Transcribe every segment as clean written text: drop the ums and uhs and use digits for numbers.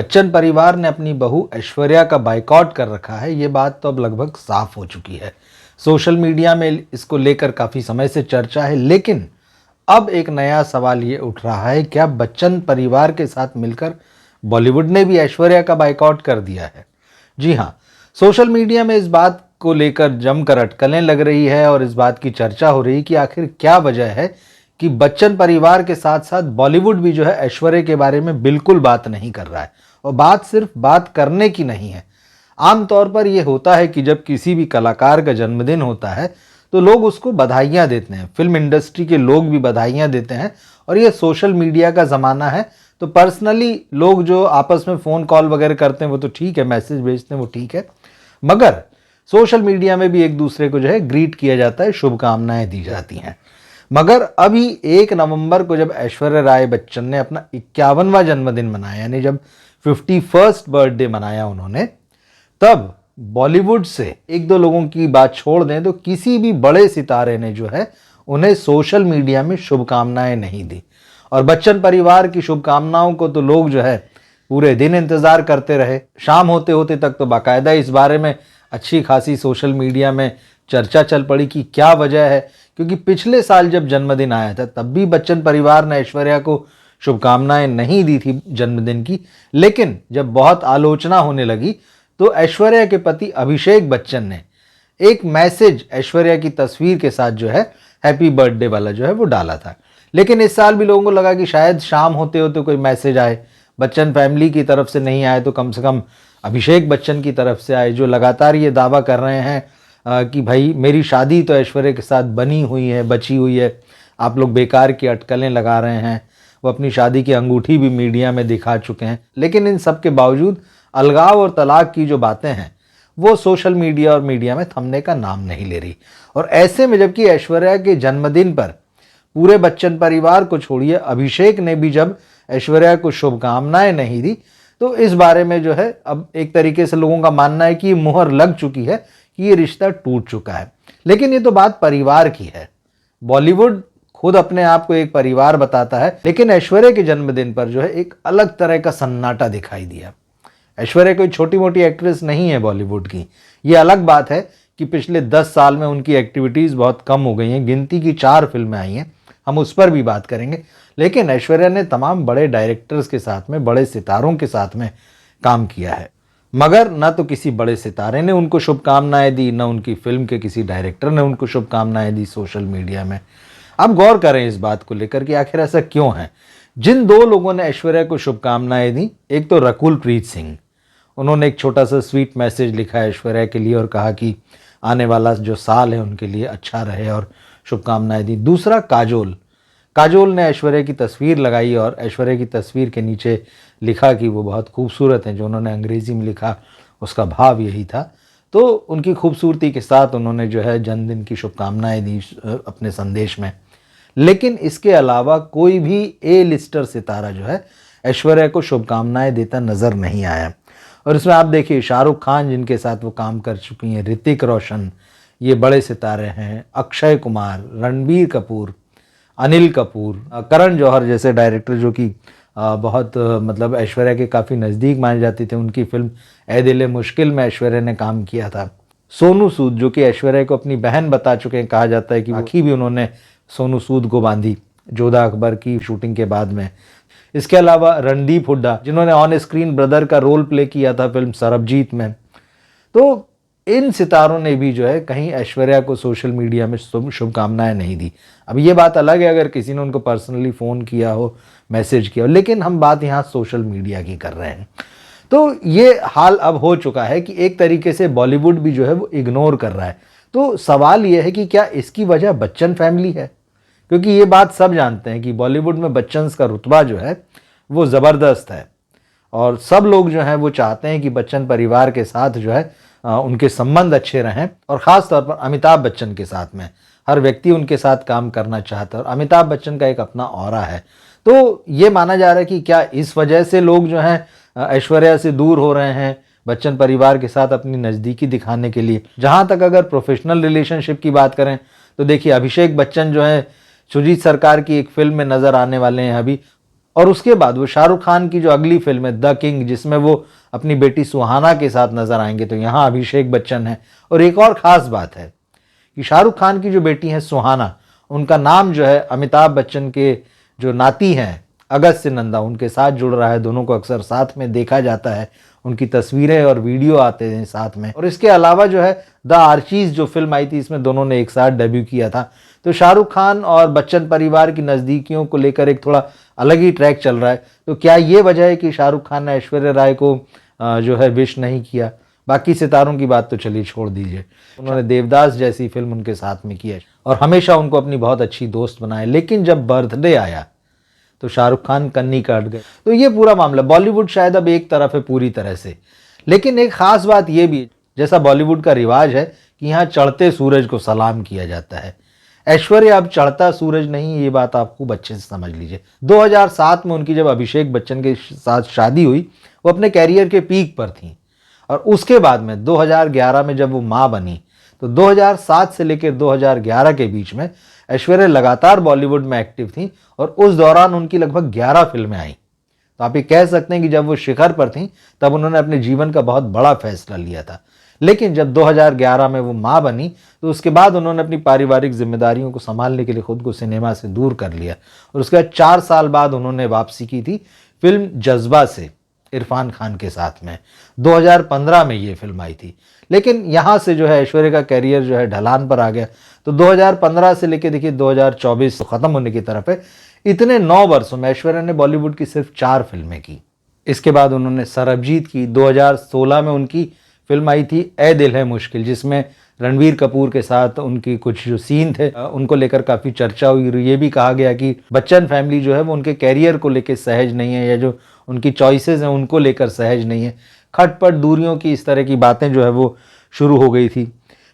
बच्चन परिवार ने अपनी बहू ऐश्वर्या का बायकॉट कर रखा है, ये बात तो अब लगभग साफ हो चुकी है। सोशल मीडिया में इसको लेकर काफ़ी समय से चर्चा है, लेकिन अब एक नया सवाल ये उठ रहा है, क्या बच्चन परिवार के साथ मिलकर बॉलीवुड ने भी ऐश्वर्या का बायकॉट कर दिया है? जी हाँ, सोशल मीडिया में इस बात को लेकर जमकर अटकलें लग रही है और इस बात की चर्चा हो रही है कि आखिर क्या वजह है कि बच्चन परिवार के साथ साथ बॉलीवुड भी जो है ऐश्वर्या के बारे में बिल्कुल बात नहीं कर रहा है। और बात सिर्फ बात करने की नहीं है। आमतौर पर यह होता है कि जब किसी भी कलाकार का जन्मदिन होता है तो लोग उसको बधाइयाँ देते हैं, फिल्म इंडस्ट्री के लोग भी बधाइयाँ देते हैं। और ये सोशल मीडिया का ज़माना है, तो पर्सनली लोग जो आपस में फ़ोन कॉल वगैरह करते हैं वो तो ठीक है, मैसेज भेजते हैं वो ठीक है, मगर सोशल मीडिया में भी एक दूसरे को जो है ग्रीट किया जाता है, शुभकामनाएं दी जाती हैं। मगर अभी 1 नवंबर को जब ऐश्वर्या राय बच्चन ने अपना 51वां जन्मदिन मनाया, यानी जब 51st बर्थडे मनाया उन्होंने, तब बॉलीवुड से एक दो लोगों की बात छोड़ दें तो किसी भी बड़े सितारे ने जो है उन्हें सोशल मीडिया में शुभकामनाएं नहीं दी। और बच्चन परिवार की शुभकामनाओं को तो लोग जो है पूरे दिन इंतज़ार करते रहे। शाम होते होते तक तो बाकायदा इस बारे में अच्छी खासी सोशल मीडिया में चर्चा चल पड़ी कि क्या वजह है, क्योंकि पिछले साल जब जन्मदिन आया था तब भी बच्चन परिवार ने ऐश्वर्या को शुभकामनाएं नहीं दी थी जन्मदिन की। लेकिन जब बहुत आलोचना होने लगी तो ऐश्वर्या के पति अभिषेक बच्चन ने एक मैसेज ऐश्वर्या की तस्वीर के साथ जो है हैप्पी बर्थडे वाला जो है वो डाला था। लेकिन इस साल भी लोगों को लगा कि शायद शाम होते होते कोई मैसेज आए, बच्चन फैमिली की तरफ से नहीं आए तो कम से कम अभिषेक बच्चन की तरफ से आए, जो लगातार ये दावा कर रहे हैं कि भाई मेरी शादी तो ऐश्वर्या के साथ बनी हुई है, बची हुई है, आप लोग बेकार की अटकलें लगा रहे हैं। वो अपनी शादी की अंगूठी भी मीडिया में दिखा चुके हैं। लेकिन इन सब के बावजूद अलगाव और तलाक की जो बातें हैं वो सोशल मीडिया और मीडिया में थमने का नाम नहीं ले रही। और ऐसे में जबकि ऐश्वर्या के जन्मदिन पर पूरे बच्चन परिवार को छोड़िए अभिषेक ने भी जब ऐश्वर्या को शुभकामनाएं नहीं दी, तो इस बारे में जो है अब एक तरीके से लोगों का मानना है कि मुहर लग चुकी है कि ये रिश्ता टूट चुका है। लेकिन ये तो बात परिवार की है। बॉलीवुड खुद अपने आप को एक परिवार बताता है, लेकिन ऐश्वर्या के जन्मदिन पर जो है एक अलग तरह का सन्नाटा दिखाई दिया। ऐश्वर्या कोई छोटी मोटी एक्ट्रेस नहीं है बॉलीवुड की। ये अलग बात है कि पिछले 10 साल में उनकी एक्टिविटीज़ बहुत कम हो गई हैं, गिनती की 4 फिल्में आई हैं, हम उस पर भी बात करेंगे। लेकिन ऐश्वर्या ने तमाम बड़े डायरेक्टर्स के साथ में, बड़े सितारों के साथ में काम किया है, मगर न तो किसी बड़े सितारे ने उनको शुभकामनाएं दी, न उनकी फिल्म के किसी डायरेक्टर ने उनको शुभकामनाएं दी सोशल मीडिया में। अब गौर करें इस बात को लेकर कि आखिर ऐसा क्यों है। जिन 2 लोगों ने ऐश्वर्या को शुभकामनाएं दी, एक तो रकुल प्रीत सिंह, उन्होंने एक छोटा सा स्वीट मैसेज लिखा है ऐश्वर्या के लिए और कहा कि आने वाला जो साल है उनके लिए अच्छा रहे और शुभकामनाएं दी। दूसरा काजोल ने ऐश्वर्या की तस्वीर लगाई और ऐश्वर्या की तस्वीर के नीचे लिखा कि वो बहुत खूबसूरत हैं। जो उन्होंने अंग्रेज़ी में लिखा उसका भाव यही था। तो उनकी खूबसूरती के साथ उन्होंने जो है जन्मदिन की शुभकामनाएं दी अपने संदेश में। लेकिन इसके अलावा कोई भी ए लिस्टर सितारा जो है ऐश्वर्या को शुभकामनाएं देता नज़र नहीं आया। और इसमें आप देखिए शाहरुख खान जिनके साथ वो काम कर चुकी हैं, ऋतिक रोशन, ये बड़े सितारे हैं, अक्षय कुमार, रणबीर कपूर, अनिल कपूर, करण जौहर जैसे डायरेक्टर जो कि बहुत मतलब ऐश्वर्या के काफ़ी नज़दीक माने जाते थे। उनकी फिल्म ए दिल मुश्किल में ऐश्वर्या ने काम किया था। सोनू सूद जो कि ऐश्वर्या को अपनी बहन बता चुके हैं, कहा जाता है कि राखी भी उन्होंने सोनू सूद को बांधी जोधा अकबर की शूटिंग के बाद में। इसके अलावा रणदीप हुड्डा जिन्होंने ऑन स्क्रीन ब्रदर का रोल प्ले किया था फिल्म सरबजीत में। तो इन सितारों ने भी जो है कहीं ऐश्वर्या को सोशल मीडिया में शुभकामनाएं नहीं दी। अब ये बात अलग है अगर किसी ने उनको पर्सनली फ़ोन किया हो, मैसेज किया हो, लेकिन हम बात यहाँ सोशल मीडिया की कर रहे हैं। तो ये हाल अब हो चुका है कि एक तरीके से बॉलीवुड भी जो है वो इग्नोर कर रहा है। तो सवाल ये है कि क्या इसकी वजह बच्चन फैमिली है? क्योंकि ये बात सब जानते हैं कि बॉलीवुड में बच्चन्स का रुतबा जो है वो ज़बरदस्त है और सब लोग जो हैं वो चाहते हैं कि बच्चन परिवार के साथ जो है उनके संबंध अच्छे रहें। और ख़ास तौर पर अमिताभ बच्चन के साथ में हर व्यक्ति उनके साथ काम करना चाहता है और अमिताभ बच्चन का एक अपना ऑरा है। तो ये माना जा रहा है कि क्या इस वजह से लोग जो हैं ऐश्वर्या से दूर हो रहे हैं बच्चन परिवार के साथ अपनी नज़दीकी दिखाने के लिए। जहाँ तक अगर प्रोफेशनल रिलेशनशिप की बात करें तो देखिए अभिषेक बच्चन जो है सुजीत सरकार की एक फिल्म में नज़र आने वाले हैं अभी, और उसके बाद वो शाहरुख खान की जो अगली फिल्म है द किंग, जिसमें वो अपनी बेटी सुहाना के साथ नजर आएंगे, तो यहाँ अभिषेक बच्चन है। और एक और खास बात है कि शाहरुख खान की जो बेटी है सुहाना, उनका नाम जो है अमिताभ बच्चन के जो नाती हैं अगस्त्य नंदा, उनके साथ जुड़ रहा है। दोनों को अक्सर साथ में देखा जाता है, उनकी तस्वीरें और वीडियो आते हैं साथ में। और इसके अलावा जो है द आर्चीज जो फिल्म आई थी, इसमें दोनों ने एक साथ डेब्यू किया था। तो शाहरुख खान और बच्चन परिवार की नज़दीकियों को लेकर एक थोड़ा अलग ही ट्रैक चल रहा है। तो क्या ये वजह है कि शाहरुख खान ने ऐश्वर्या राय को जो है विश नहीं किया? बाकी सितारों की बात तो चलिए छोड़ दीजिए। उन्होंने देवदास जैसी फिल्म उनके साथ में की है और हमेशा उनको अपनी बहुत अच्छी दोस्त बनाया, लेकिन जब बर्थडे आया तो शाहरुख खान कन्नी काट गए। तो ये पूरा मामला, बॉलीवुड शायद अब एक तरफ है पूरी तरह से। लेकिन एक खास बात ये भी, जैसा बॉलीवुड का रिवाज है कि यहाँ चढ़ते सूरज को सलाम किया जाता है, ऐश्वर्या अब चढ़ता सूरज नहीं, ये बात आप खूब अच्छे से समझ लीजिए। 2007 में उनकी जब अभिषेक बच्चन के साथ शादी हुई, वो अपने कैरियर के पीक पर थी। और उसके बाद में 2011 में जब वो माँ बनी, तो 2007 से लेकर 2011 के बीच में ऐश्वर्या लगातार बॉलीवुड में एक्टिव थी और उस दौरान उनकी लगभग 11 फिल्में आई। तो आप ये कह सकते हैं कि जब वो शिखर पर थी तब उन्होंने अपने जीवन का बहुत बड़ा फैसला लिया था। लेकिन जब 2011 में वो माँ बनी तो उसके बाद उन्होंने अपनी पारिवारिक जिम्मेदारियों को संभालने के लिए खुद को सिनेमा से दूर कर लिया और उसके बाद 4 साल बाद उन्होंने वापसी की थी फिल्म जज्बा से इरफान खान के साथ में। 2015 में ये फिल्म आई थी। लेकिन यहाँ से जो है ऐश्वर्या का कैरियर जो है ढलान पर आ गया। तो 2015 से लेके देखिए 2024 ख़त्म होने की तरफ है, इतने 9 वर्षों में ऐश्वर्या ने बॉलीवुड की सिर्फ 4 फिल्में की। इसके बाद उन्होंने सरबजीत की, 2016 में उनकी फिल्म आई थी ए दिल है मुश्किल, जिसमें रणबीर कपूर के साथ उनकी कुछ जो सीन थे उनको लेकर काफ़ी चर्चा हुई। ये भी कहा गया कि बच्चन फैमिली जो है वो उनके कैरियर को लेकर सहज नहीं है, या जो उनकी चॉइसेस हैं उनको लेकर सहज नहीं है। खटपट दूरियों की इस तरह की बातें जो है वो शुरू हो गई थी।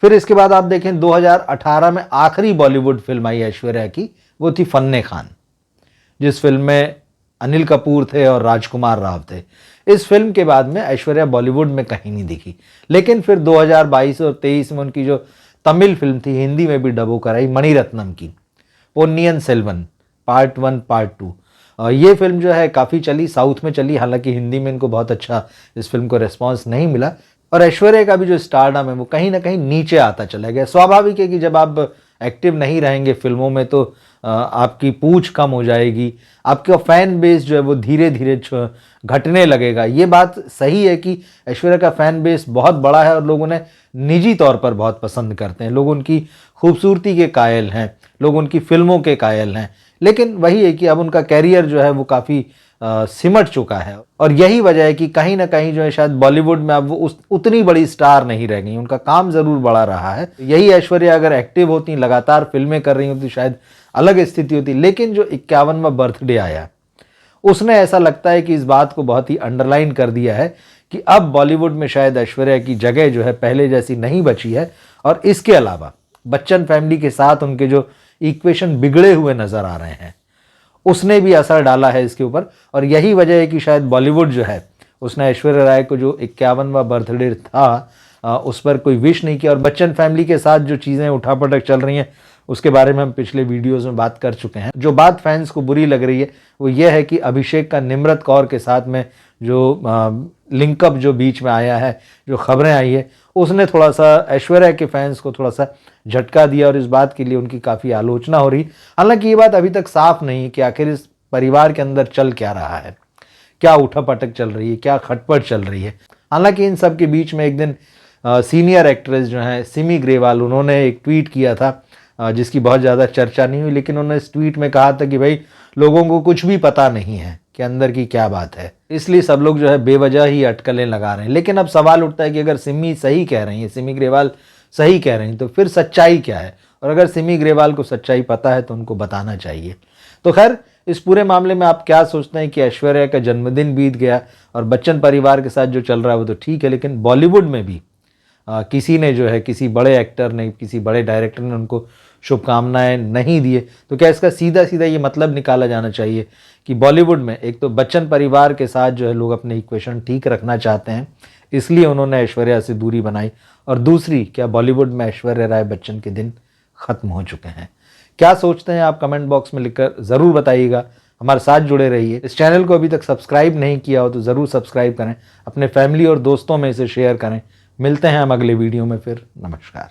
फिर इसके बाद आप देखें 2018 में आखिरी बॉलीवुड फिल्म आई ऐश्वर्या की, वो थी फन्ने खान, जिस फिल्म में अनिल कपूर थे और राजकुमार राव थे। इस फिल्म के बाद में ऐश्वर्या बॉलीवुड में कहीं नहीं दिखी। लेकिन फिर 2022 और 23 में उनकी जो तमिल फिल्म थी, हिंदी में भी डब होकर आई, मणिरत्नम की पोन्नियन सेल्वन पार्ट 1 पार्ट 2, ये फिल्म जो है काफ़ी चली, साउथ में चली, हालांकि हिंदी में इनको बहुत अच्छा इस फिल्म को रिस्पॉन्स नहीं मिला। और ऐश्वर्या का भी जो स्टारडम है वो कहीं ना कहीं नीचे आता चला गया। स्वाभाविक है कि जब आप एक्टिव नहीं रहेंगे फिल्मों में तो आपकी पूछ कम हो जाएगी, आपका फैन बेस जो है वो धीरे धीरे घटने लगेगा। ये बात सही है कि ऐश्वर्या का फैन बेस बहुत बड़ा है और लोग उन्हें निजी तौर पर बहुत पसंद करते हैं, लोग उनकी खूबसूरती के कायल हैं, लोग उनकी फिल्मों के कायल हैं। लेकिन वही है कि अब उनका कैरियर जो है वो काफ़ी सिमट चुका है और यही वजह है कि कहीं ना कहीं जो है शायद बॉलीवुड में अब वो उतनी बड़ी स्टार नहीं रह गई। उनका काम ज़रूर बड़ा रहा है। यही ऐश्वर्या अगर एक्टिव होती, लगातार फिल्में कर रही होती, शायद अलग स्थिति होती। लेकिन जो 51वां बर्थडे आया, उसने ऐसा लगता है कि इस बात को बहुत ही अंडरलाइन कर दिया है कि अब बॉलीवुड में शायद ऐश्वर्या की जगह जो है पहले जैसी नहीं बची है। और इसके अलावा बच्चन फैमिली के साथ उनके जो इक्वेशन बिगड़े हुए नज़र आ रहे हैं, उसने भी असर डाला है इसके ऊपर। और यही वजह है कि शायद बॉलीवुड जो है उसने ऐश्वर्या राय को जो 51वां बर्थडे था उस पर कोई विश नहीं किया। और बच्चन फैमिली के साथ जो चीज़ें उठापटक चल रही हैं उसके बारे में हम पिछले वीडियोस में बात कर चुके हैं। जो बात फैंस को बुरी लग रही है वो ये है कि अभिषेक का निम्रत कौर के साथ में जो लिंकअप जो बीच में आया है, जो खबरें आई है, उसने थोड़ा सा ऐश्वर्या के फैंस को थोड़ा सा झटका दिया और इस बात के लिए उनकी काफ़ी आलोचना हो रही। हालांकि ये बात अभी तक साफ नहीं है कि आखिर इस परिवार के अंदर चल क्या रहा है, क्या उठापटक चल रही है, क्या खटपट चल रही है। हालांकि इन सब के बीच में एक दिन सीनियर एक्ट्रेस जो हैं सिमी ग्रेवाल, उन्होंने एक ट्वीट किया था जिसकी बहुत ज़्यादा चर्चा नहीं हुई, लेकिन उन्होंने इस ट्वीट में कहा था कि भाई लोगों को कुछ भी पता नहीं है कि अंदर की क्या बात है, इसलिए सब लोग जो है बेवजह ही अटकलें लगा रहे हैं। लेकिन अब सवाल उठता है कि अगर सिमी सही कह रही हैं, सिमी ग्रेवाल सही कह रही हैं, तो फिर सच्चाई क्या है? और अगर सिमी ग्रेवाल को सच्चाई पता है तो उनको बताना चाहिए। तो खैर, इस पूरे मामले में आप क्या सोचते हैं कि ऐश्वर्या का जन्मदिन बीत गया और बच्चन परिवार के साथ जो चल रहा है वो तो ठीक है, लेकिन बॉलीवुड में भी किसी ने जो है, किसी बड़े एक्टर ने, किसी बड़े डायरेक्टर ने उनको शुभकामनाएं नहीं दिए, तो क्या इसका सीधा सीधा ये मतलब निकाला जाना चाहिए कि बॉलीवुड में एक तो बच्चन परिवार के साथ जो है लोग अपने इक्वेशन ठीक रखना चाहते हैं, इसलिए उन्होंने ऐश्वर्या से दूरी बनाई, और दूसरी, क्या बॉलीवुड में ऐश्वर्या राय बच्चन के दिन ख़त्म हो चुके हैं? क्या सोचते हैं आप? कमेंट बॉक्स में लिखकर ज़रूर बताइएगा। हमारे साथ जुड़े रहिए। इस चैनल को अभी तक सब्सक्राइब नहीं किया हो तो ज़रूर सब्सक्राइब करें, अपने फैमिली और दोस्तों में इसे शेयर करें। मिलते हैं हम अगले वीडियो में फिर। नमस्कार।